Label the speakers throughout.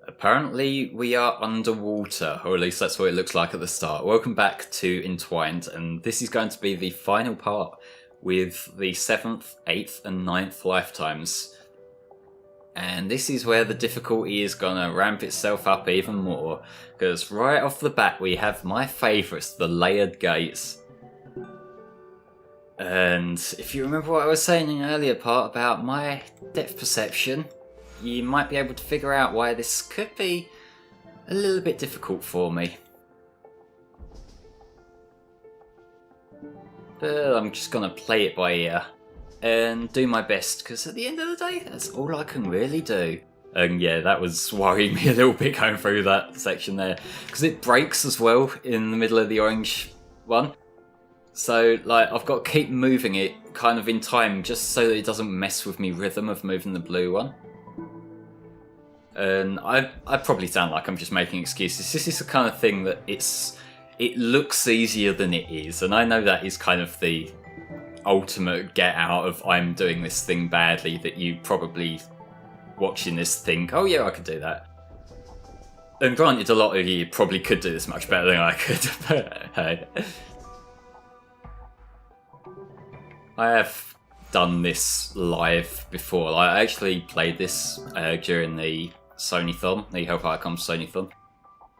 Speaker 1: Apparently we are underwater, or at least that's what it looks like at the start. Welcome back to Entwined, and this is going to be the final part with the 7th, 8th and 9th lifetimes. And this is where the difficulty is gonna ramp itself up even more, because right off the bat we have my favourites, the layered gates. And if you remember what I was saying in an earlier part about my depth perception, you might be able to figure out why this could be a little bit difficult for me. But I'm just gonna play it by ear and do my best, because at the end of the day, that's all I can really do. And yeah, that was worrying me a little bit going through that section there, because it breaks as well in the middle of the orange one. So like I've got to keep moving it kind of in time just so that it doesn't mess with me rhythm of moving the blue one. And I probably sound like I'm just making excuses. This is the kind of thing that it looks easier than it is, and I know that is kind of the ultimate get out of I'm doing this thing badly, that you probably watching this think, oh yeah, I could do that. And granted, a lot of you probably could do this much better than I could, but hey. I have done this live before. I actually played this during the Sony-thon, the Hellfire Comes Sony-thon,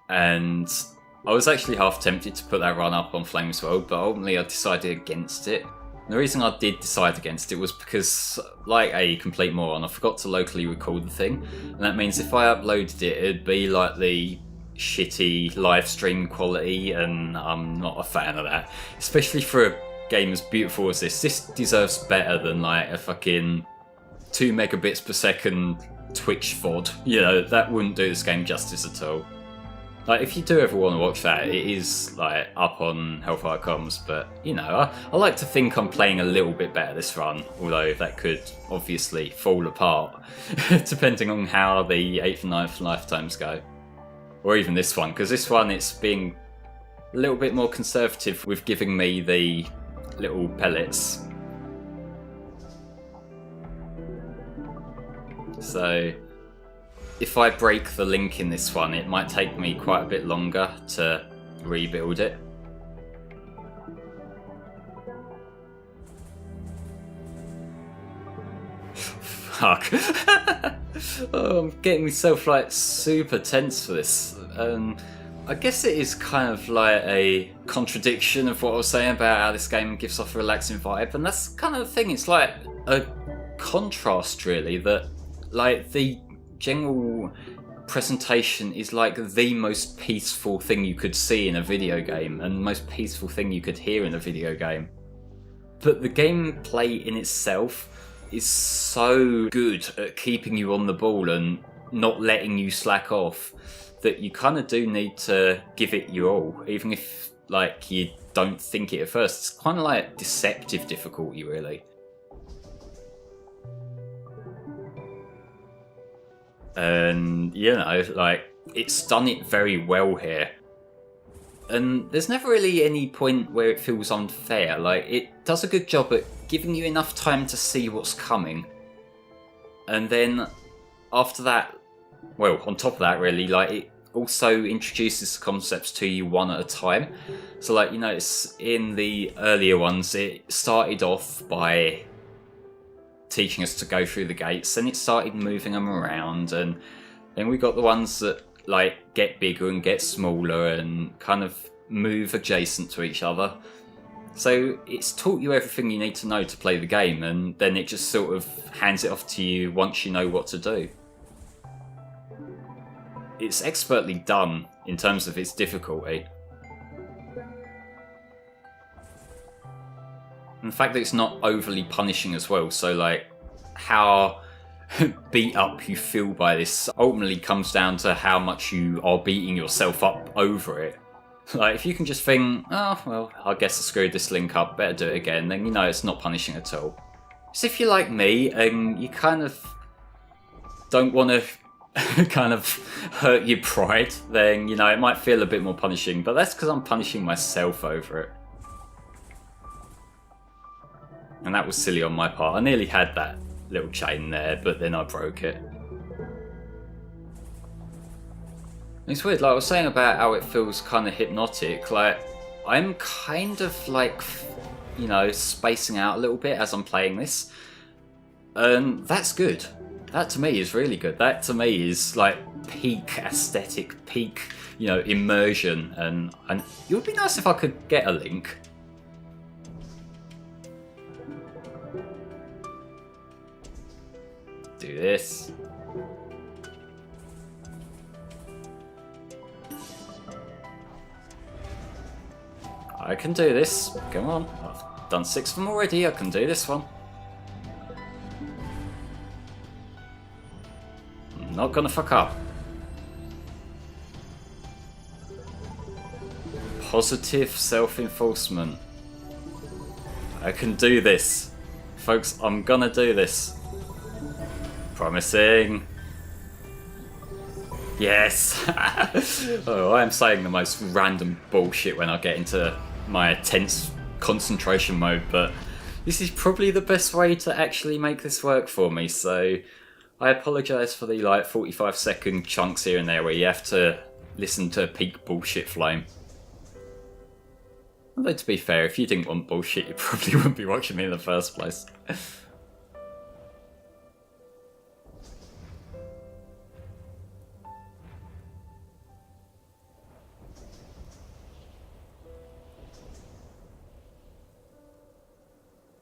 Speaker 1: and I was actually half tempted to put that run up on FlameHisWorld, but ultimately I decided against it. And the reason I did decide against it was because, like a complete moron, I forgot to locally record the thing, and that means if I uploaded it, it'd be like the shitty live stream quality, and I'm not a fan of that, especially for a game as beautiful as this. This deserves better than like a fucking 2 megabits per second Twitch VOD. You know, that wouldn't do this game justice at all. Like, if you do ever want to watch that, it is like up on Hellfire Comms, but you know, I like to think I'm playing a little bit better this run, although that could obviously fall apart depending on how the 8th and 9th lifetimes go. Or even this one, because this one it's being a little bit more conservative with giving me the little pellets. So if I break the link in this one, it might take me quite a bit longer to rebuild it. Fuck. Oh, I'm getting myself like super tense for this. I guess it is kind of like a contradiction of what I was saying about how this game gives off a relaxing vibe, and that's kind of the thing. It's like a contrast, really, that like the general presentation is like the most peaceful thing you could see in a video game, and the most peaceful thing you could hear in a video game. But the gameplay in itself is so good at keeping you on the ball and not letting you slack off, that you kind of do need to give it your all, even if like you don't think it at first. It's kind of like deceptive difficulty, really. And you know, like, it's done it very well here. And there's never really any point where it feels unfair. Like, it does a good job at giving you enough time to see what's coming. And then after that, well, on top of that, really, like, it also introduces concepts to you one at a time. So, like, you notice in the earlier ones, it started off by teaching us to go through the gates, and it started moving them around, and then we got the ones that like get bigger and get smaller and kind of move adjacent to each other. So it's taught you everything you need to know to play the game, and then it just sort of hands it off to you once you know what to do. It's expertly done in terms of its difficulty. And the fact that it's not overly punishing as well, so like how beat up you feel by this ultimately comes down to how much you are beating yourself up over it. Like, if you can just think, oh well, I guess I screwed this link up, better do it again, then you know it's not punishing at all. So if you're like me and you kind of don't want to kind of hurt your pride, then you know it might feel a bit more punishing, but that's because I'm punishing myself over it. And that was silly on my part. I nearly had that little chain there, but then I broke it. It's weird, like I was saying about how it feels kind of hypnotic, like, I'm kind of like, you know, spacing out a little bit as I'm playing this. And that's good. That to me is really good. That to me is like peak aesthetic, peak, you know, immersion. And it would be nice if I could get a link. Do this. I can do this. Come on. I've done 6 of them already. I can do this one. I'm not gonna fuck up. Positive self-enforcement. I can do this. Folks, I'm gonna do this. Promising. Yes! Oh, I am saying the most random bullshit when I get into my tense concentration mode, but this is probably the best way to actually make this work for me, so I apologise for the like 45-second chunks here and there where you have to listen to peak bullshit Flame. Although to be fair, if you didn't want bullshit, you probably wouldn't be watching me in the first place.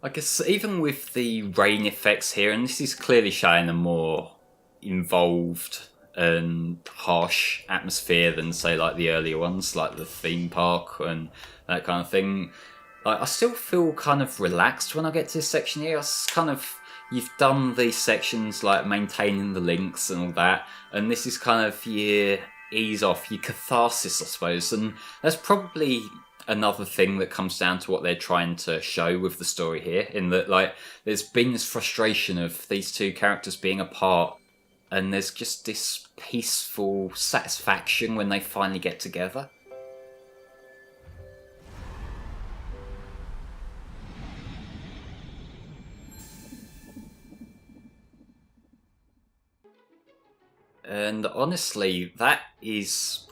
Speaker 1: I guess even with the rain effects here, and this is clearly showing a more involved and harsh atmosphere than say like the earlier ones, like the theme park and that kind of thing. Like, I still feel kind of relaxed when I get to this section here. It's kind of, you've done these sections like maintaining the links and all that, and this is kind of your ease off, your catharsis, I suppose, and that's probably another thing that comes down to what they're trying to show with the story here, in that like there's been this frustration of these two characters being apart, and there's just this peaceful satisfaction when they finally get together. And honestly, that is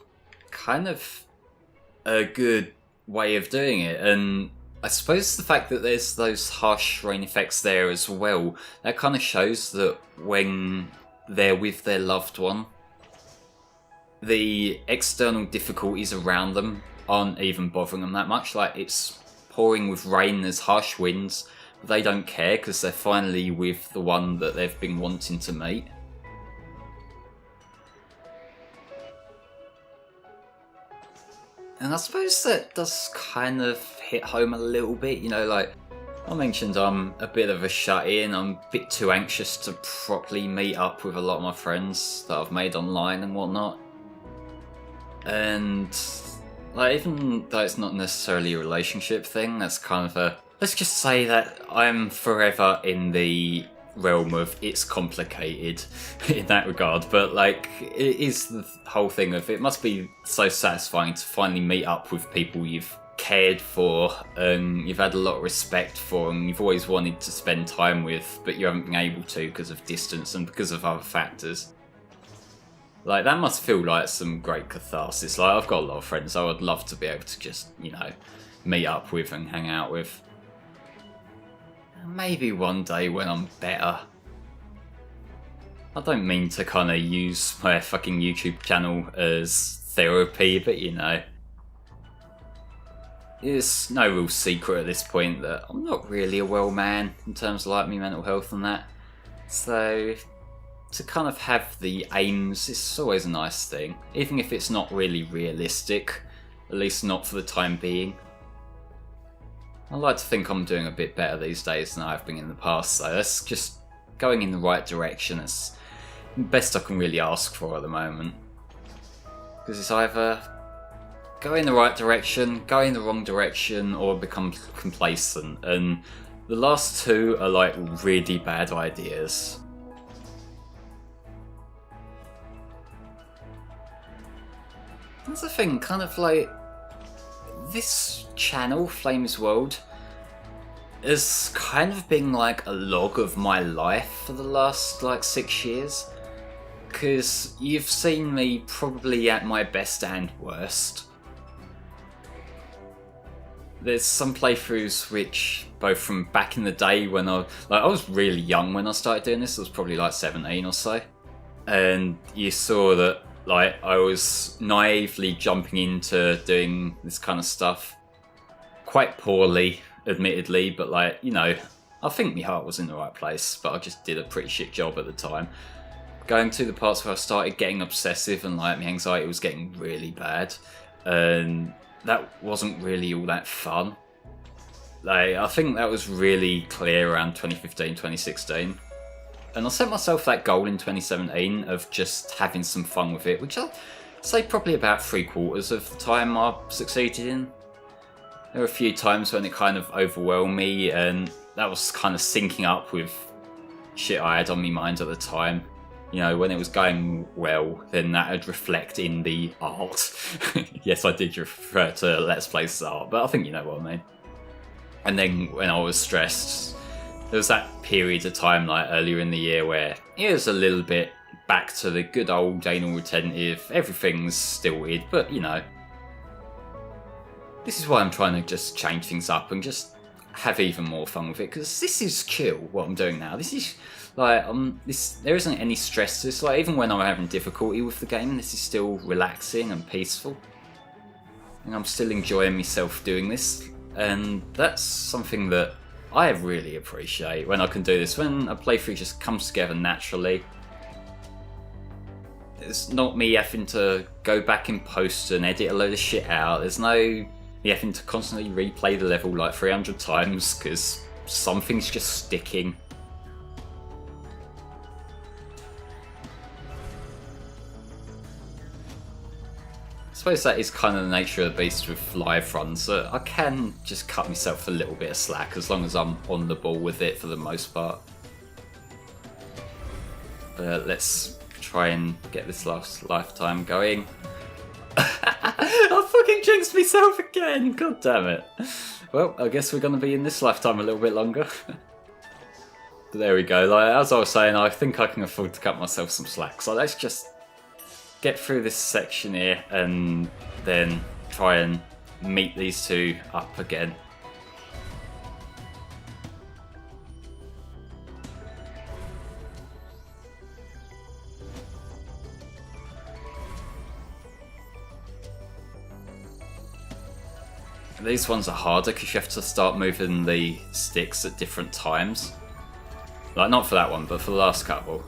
Speaker 1: kind of a good way of doing it, and I suppose the fact that there's those harsh rain effects there as well, that kind of shows that when they're with their loved one, the external difficulties around them aren't even bothering them that much. Like, it's pouring with rain, there's harsh winds, but they don't care because they're finally with the one that they've been wanting to meet. And I suppose that does kind of hit home a little bit, you know, like I mentioned, I'm a bit of a shut-in, I'm a bit too anxious to properly meet up with a lot of my friends that I've made online and whatnot. And like, even though it's not necessarily a relationship thing, that's kind of a, let's just say that I'm forever in the realm of it's complicated in that regard, but like, it is the whole thing of it must be so satisfying to finally meet up with people you've cared for and you've had a lot of respect for and you've always wanted to spend time with, but you haven't been able to because of distance and because of other factors. Like, that must feel like some great catharsis. Like, I've got a lot of friends I would love to be able to just, you know, meet up with and hang out with. Maybe one day when I'm better. I don't mean to kind of use my fucking YouTube channel as therapy, but you know, it's no real secret at this point that I'm not really a well man in terms of like my mental health and that. So to kind of have the aims, it's always a nice thing, even if it's not really realistic, at least not for the time being. I like to think I'm doing a bit better these days than I've been in the past, so that's just going in the right direction. It's the best I can really ask for at the moment. Because it's either go in the right direction, go in the wrong direction, or become complacent, and the last two are like really bad ideas. That's the thing, kind of like, this channel, FlameHisWorld, has kind of been like a log of my life for the last like 6 years. because you've seen me probably at my best and worst. There's some playthroughs which, both from back in the day when I was really young when I started doing this, I was probably like 17 or so, and you saw that like I was naively jumping into doing this kind of stuff, quite poorly, admittedly, but like, you know, I think my heart was in the right place, but I just did a pretty shit job at the time. Going to the parts where I started getting obsessive and like my anxiety was getting really bad, and that wasn't really all that fun. Like, I think that was really clear around 2015, 2016. And I set myself that goal in 2017 of just having some fun with it, which I'll say probably about 3/4 of the time I succeeded in. There were a few times when it kind of overwhelmed me, and that was kind of syncing up with shit I had on my mind at the time. You know, when it was going well, then that would reflect in the art. Yes, I did refer to Let's Plays as art, but I think you know what I mean. And then when I was stressed, there was that period of time like earlier in the year where it was a little bit back to the good old anal retentive, everything's still weird, but you know. This is why I'm trying to just change things up and just have even more fun with it, because this is chill what I'm doing now. This is like there isn't any stress to this. Like, even when I'm having difficulty with the game, this is still relaxing and peaceful, and I'm still enjoying myself doing this. And that's something that I really appreciate when I can do this, when a playthrough just comes together naturally. It's not me having to go back in post and edit a load of shit out. There's no me having to constantly replay the level like 300 times because something's just sticking. I suppose that is kind of the nature of the beast with live runs. I can just cut myself a little bit of slack as long as I'm on the ball with it for the most part. But let's try and get this last lifetime going. I fucking jinxed myself again! God damn it. Well, I guess we're going to be in this lifetime a little bit longer. But there we go. Like, as I was saying, I think I can afford to cut myself some slack. So let's just get through this section here and then try and meet these two up again. These ones are harder because you have to start moving the sticks at different times. Like, not for that one, but for the last couple.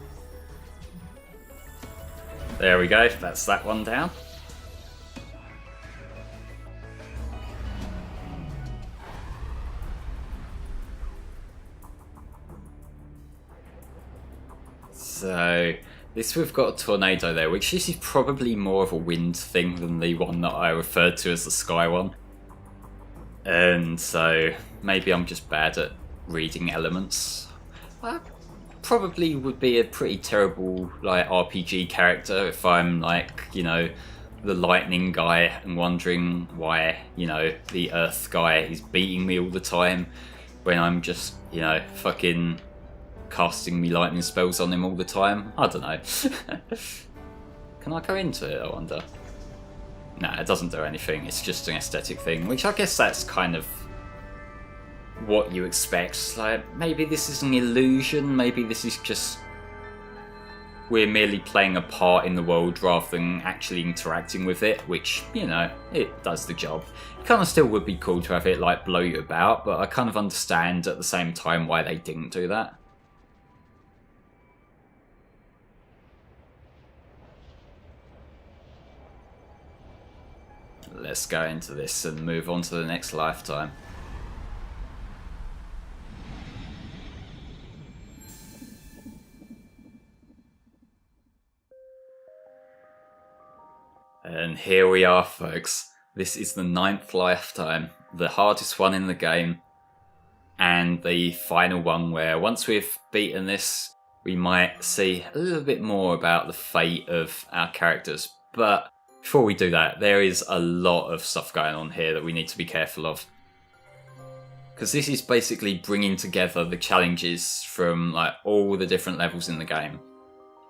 Speaker 1: There we go, that's that one down. So, this we've got a tornado there, which is probably more of a wind thing than the one that I referred to as the sky one. And so, maybe I'm just bad at reading elements. I probably would be a pretty terrible like RPG character if I'm like, you know, the lightning guy and wondering why, you know, the earth guy is beating me all the time when I'm just, you know, fucking casting me lightning spells on him all the time. I don't know. Can I go into it, I wonder? Nah, it doesn't do anything. It's just an aesthetic thing, which I guess that's kind of what you expect. Like, maybe this is an illusion, maybe this is just we're merely playing a part in the world rather than actually interacting with it, which, you know, it does the job. It kind of still would be cool to have it like blow you about, but I kind of understand at the same time why they didn't do that. Let's go into this and move on to the next lifetime. And here we are, folks. This is the 9th lifetime, the hardest one in the game, and the final one where once we've beaten this, we might see a little bit more about the fate of our characters. But before we do that, there is a lot of stuff going on here that we need to be careful of. Because this is basically bringing together the challenges from like all the different levels in the game.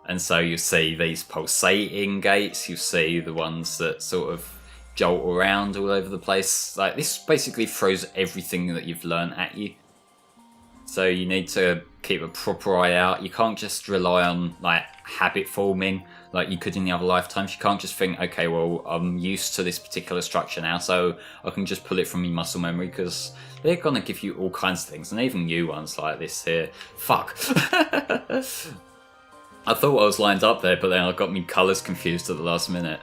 Speaker 1: And so you see these pulsating gates, you see the ones that sort of jolt around all over the place. Like, this basically throws everything that you've learned at you. So you need to keep a proper eye out. You can't just rely on like habit forming like you could in the other lifetimes. You can't just think, okay, well, I'm used to this particular structure now, so I can just pull it from your muscle memory, because they're gonna give you all kinds of things, and even new ones like this here. Fuck. I thought I was lined up there, but then I got me colours confused at the last minute.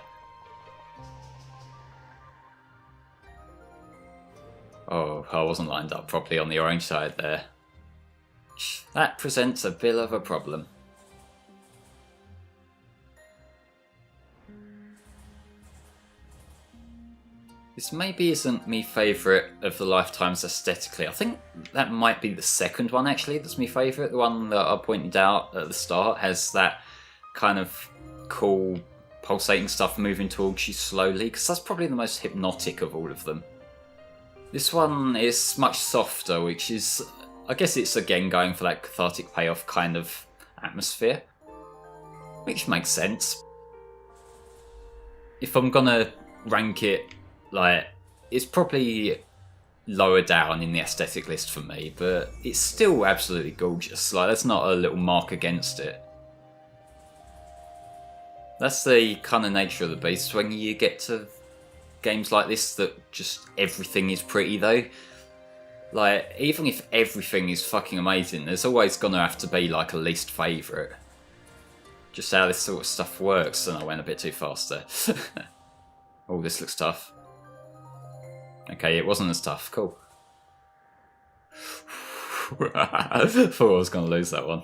Speaker 1: Oh, I wasn't lined up properly on the orange side there. That presents a bit of a problem. This maybe isn't my favourite of the lifetimes aesthetically. I think that might be the second one actually that's my favourite. The one that I pointed out at the start has that kind of cool pulsating stuff moving towards you slowly, because that's probably the most hypnotic of all of them. This one is much softer, which is, I guess it's again going for that cathartic payoff kind of atmosphere, which makes sense. If I'm gonna rank it, like, it's probably lower down in the aesthetic list for me, but it's still absolutely gorgeous. Like, there's not a little mark against it. That's the kind of nature of the beast when you get to games like this, that just everything is pretty though. Like, even if everything is fucking amazing, there's always gonna have to be like a least favourite. Just how this sort of stuff works, and I went a bit too fast there. Oh, this looks tough. Okay, it wasn't as tough. Cool. I thought I was going to lose that one.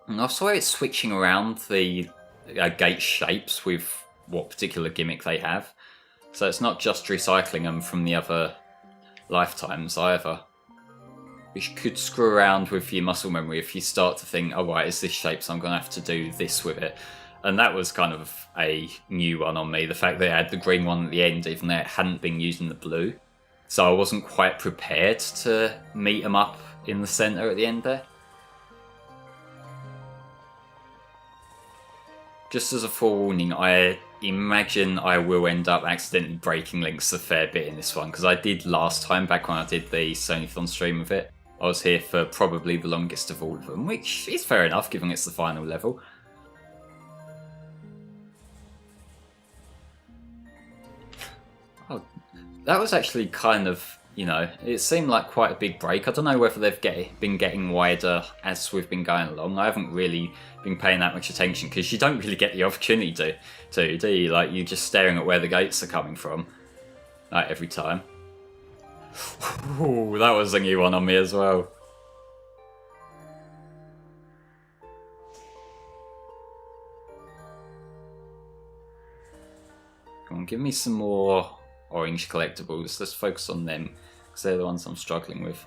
Speaker 1: And I swear it's switching around the gate shapes with what particular gimmick they have. So it's not just recycling them from the other lifetimes either. Which could screw around with your muscle memory if you start to think, oh right, it's this shape, so I'm going to have to do this with it. And that was kind of a new one on me, the fact that it had the green one at the end, even though it hadn't been using the blue. So I wasn't quite prepared to meet them up in the centre at the end there. Just as a forewarning, I imagine I will end up accidentally breaking links a fair bit in this one, because I did last time, back when I did the Sony-thon stream of it. I was here for probably the longest of all of them, which is fair enough, given it's the final level. Oh, that was actually kind of, you know, it seemed like quite a big break. I don't know whether they've been getting wider as we've been going along. I haven't really been paying that much attention, because you don't really get the opportunity to, do you? Like, you're just staring at where the gates are coming from, like, every time. Ooh, that was a new one on me as well. Come on, give me some more orange collectibles. Let's focus on them, because they're the ones I'm struggling with.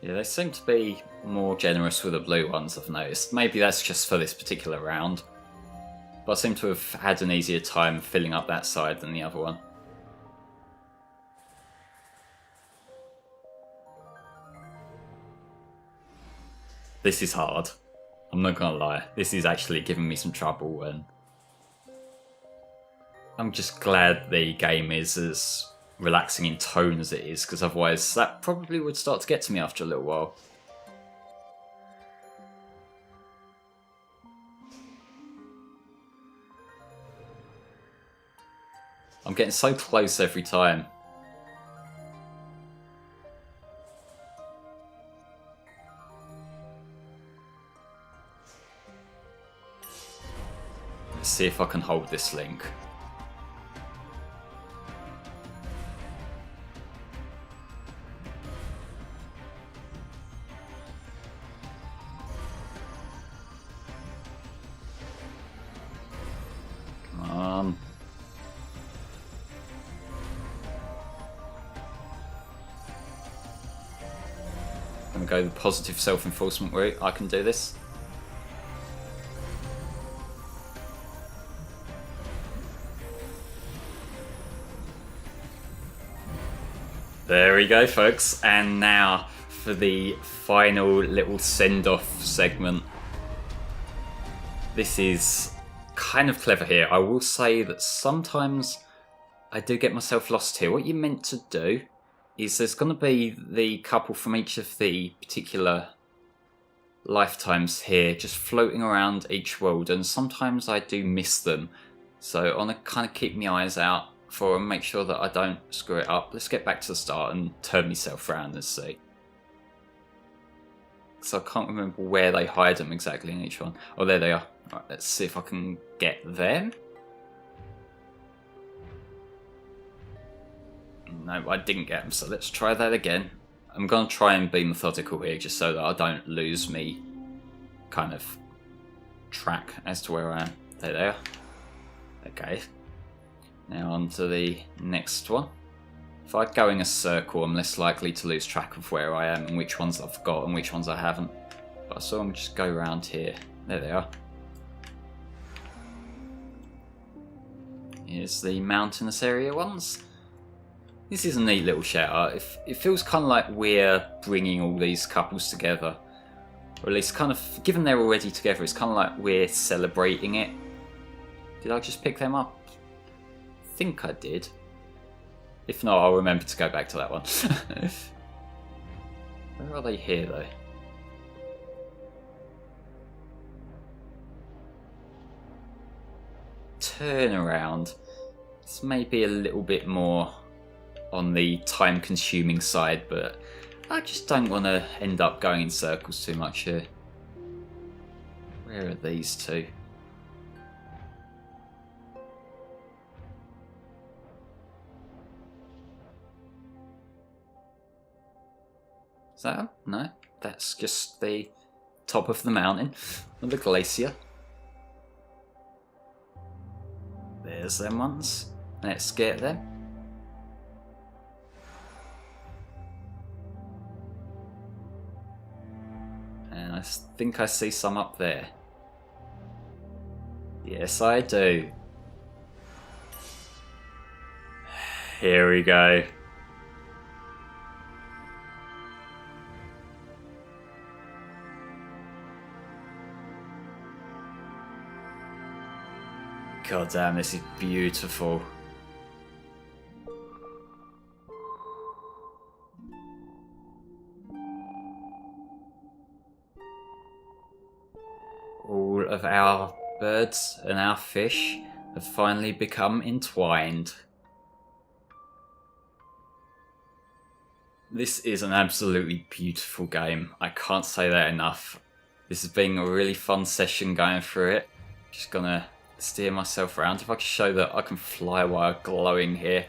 Speaker 1: Yeah, they seem to be more generous with the blue ones, I've noticed. Maybe that's just for this particular round. But I seem to have had an easier time filling up that side than the other one. This is hard. I'm not gonna lie. This is actually giving me some trouble, and I'm just glad the game is as relaxing in tone as it is, because otherwise that probably would start to get to me after a little while. I'm getting so close every time. Let's see if I can hold this link. I'm going to go the positive self-enforcement route. I can do this. There we go, folks. And now for the final little send-off segment. This is kind of clever here. I will say that sometimes I do get myself lost here. What you're meant to do is there's going to be the couple from each of the particular lifetimes here just floating around each world, and sometimes I do miss them. So I want to kind of keep my eyes out for them, make sure that I don't screw it up. Let's get back to the start and turn myself around and see. So I can't remember where they hide them exactly in each one. Oh, there they are. Right, let's see if I can get them. No, I didn't get them, so let's try that again. I'm going to try and be methodical here just so that I don't lose me kind of track as to where I am. There they are. Okay. Now on to the next one. If I go in a circle, I'm less likely to lose track of where I am and which ones I've got and which ones I haven't. But I saw them just go around here. There they are. Here's the mountainous area ones. This is a neat little shout out. It feels kind of like we're bringing all these couples together. Or at least kind of, given they're already together, it's kind of like we're celebrating it. Did I just pick them up? I think I did. If not, I'll remember to go back to that one. Where are they here, though? Turn around. This may be a little bit more on the time-consuming side, but I just don't want to end up going in circles too much here. Where are these two? Is that them? No, that's just the top of the mountain, of the glacier. There's them ones. Let's get them. And I think I see some up there. Yes, I do. Here we go. God damn, this is beautiful. All of our birds and our fish have finally become entwined. This is an absolutely beautiful game. I can't say that enough. This has been a really fun session going through it. Just gonna steer myself around. If I can show that I can fly while glowing here.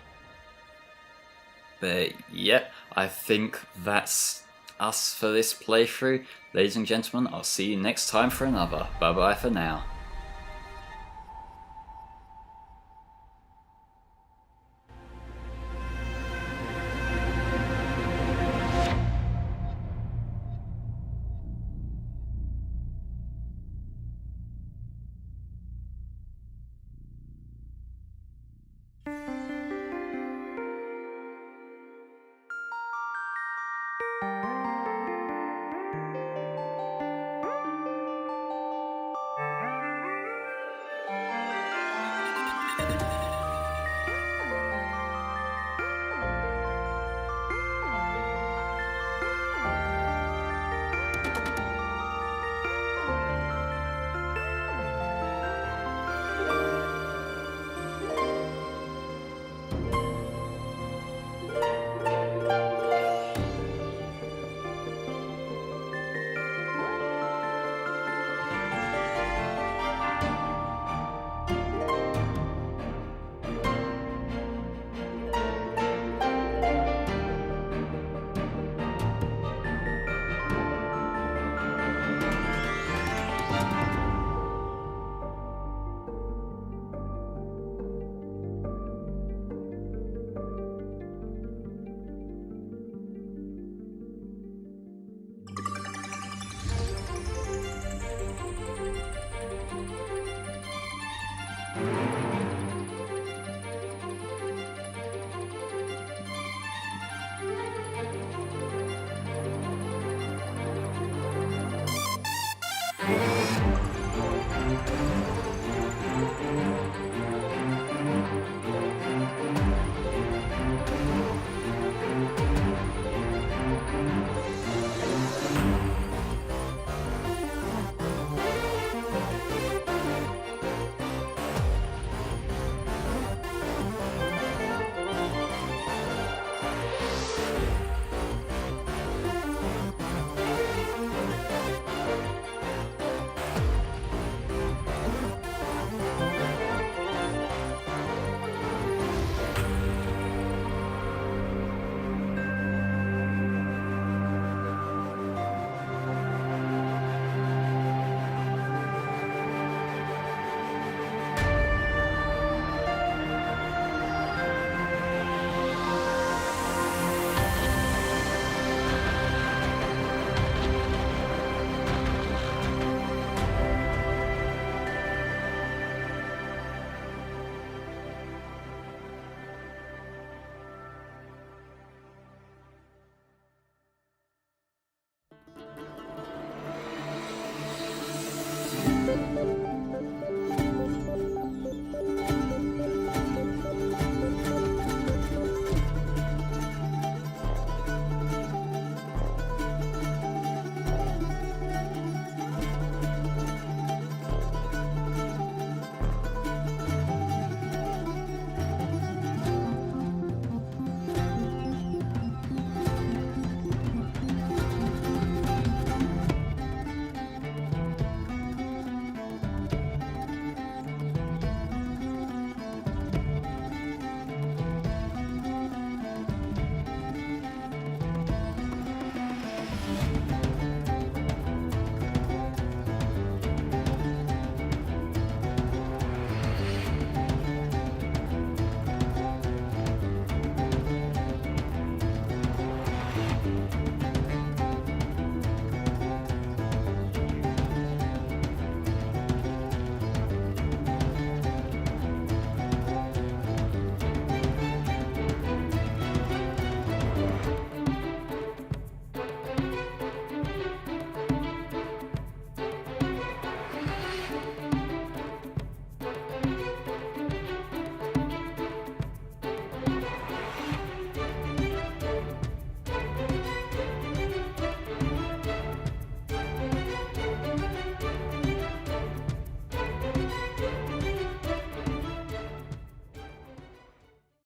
Speaker 1: But yeah, I think that's us for this playthrough. Ladies and gentlemen, I'll see you next time for another. Bye bye for now.